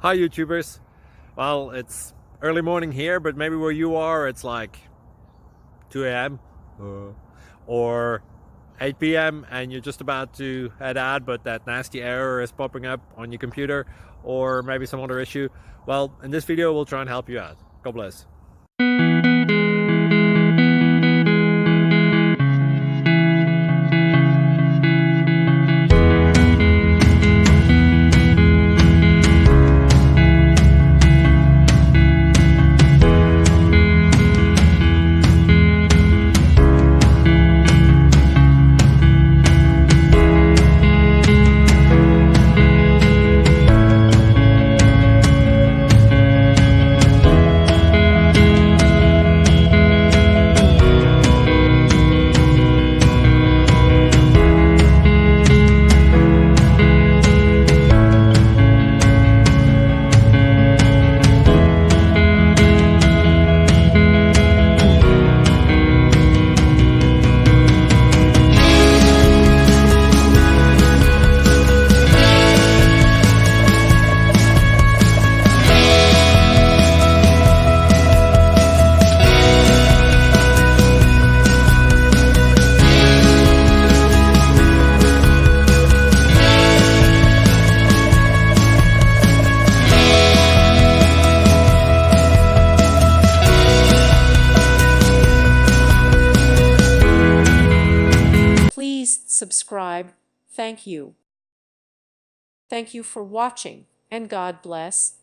Hi YouTubers. Well, it's early morning here, but maybe where you are it's like 2 a.m. or 8 p.m. and you're just about to head out, but that nasty error is popping up on your computer, or maybe some other issue. Well, in this video we'll try and help you out. God bless. Please subscribe. Thank you. Thank you for watching, and God bless.